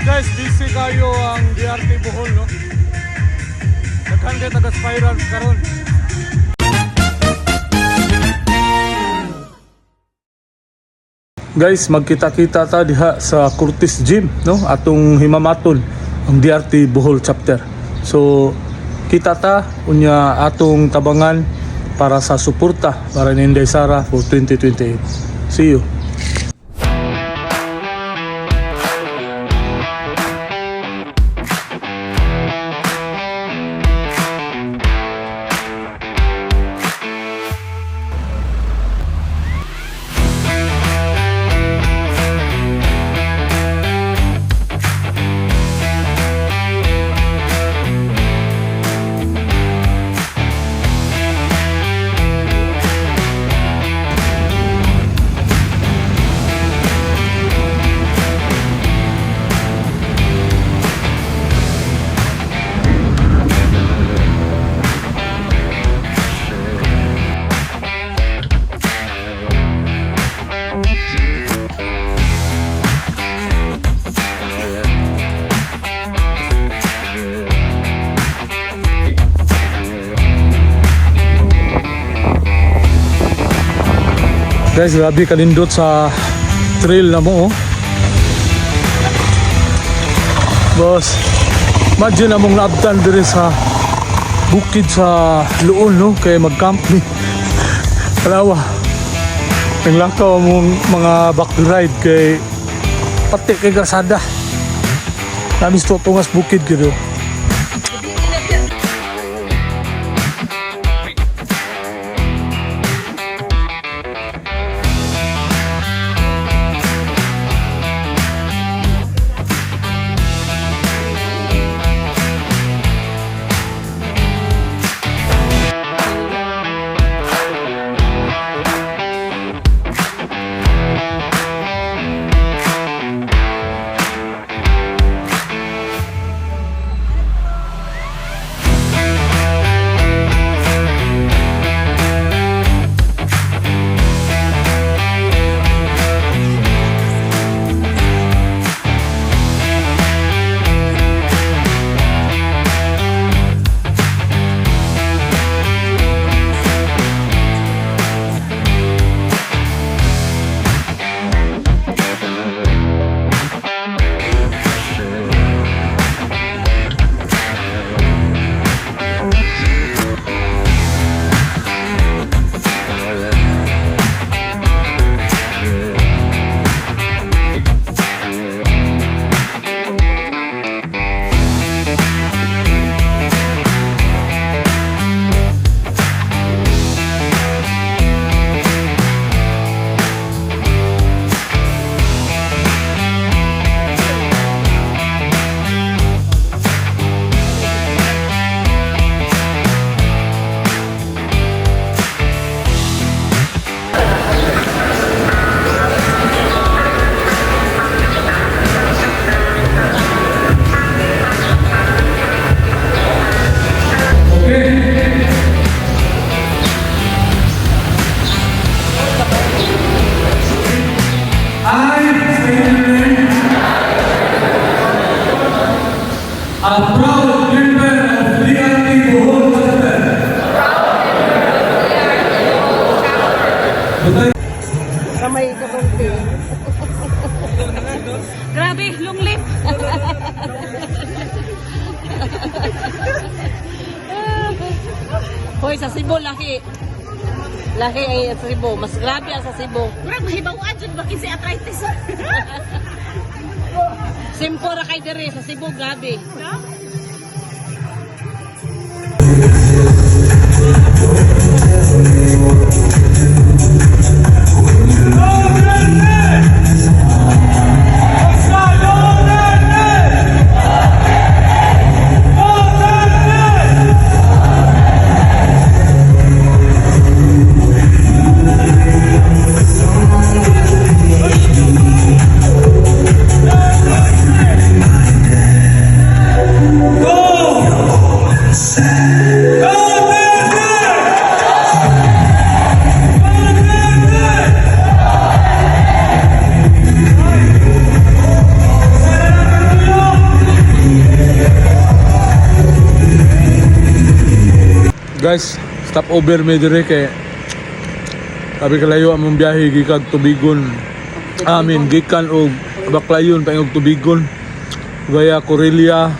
Guys, busy kayo ang DRT Bohol, no? Daghan kay taga-spiral karon. Guys, magkita-kita ta diha sa Curtis Gym, no? Atong himamaton ang DRT Bohol chapter. So, kita ta unya atong tabangan para sa suporta para ni Inday Sara for 2028. See you. Guys, grabe kalindot sa trail na mo, oh. Boss, imagine na mong naabtan diri sa bukid sa Luon, no? Kaya mag-camp ni Palawa. Nanglakaw mong mga backride kay pati kay kasada. Namis tutungas bukid gitu. A proud member of DRT Bohol chapter. Kamay ka konti. Grabe, long lip. Hoy, sa Cebu laki. Laki ay sa Cebu, mas grabe ang sa Cebu. Murag mahibawaan dyan ba kasi arthritis? Simpo ra kay diri sa Cebu, grabe. No? Go! guys, stop over me dire kay sabi kalayo among biyahe gikag Tubigon. Gikan og Baclayon paingog Tubigon. Gaya Corelia,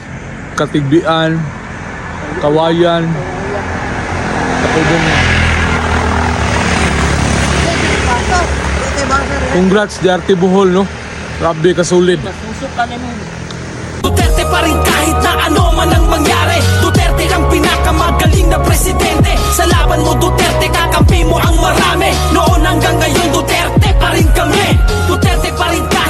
Katigbian, Kawayan. Katubong. Congrats DRT Bohol, no? Grabe ka solid. Duterte pa rin kahit na ano man ang mangyari. Duterte ang pinakamagaling na presidente. Sa laban mo Duterte, kakampi mo ang marami. Noon hanggang ngayon Duterte pa rin kami. Duterte pa rin kami.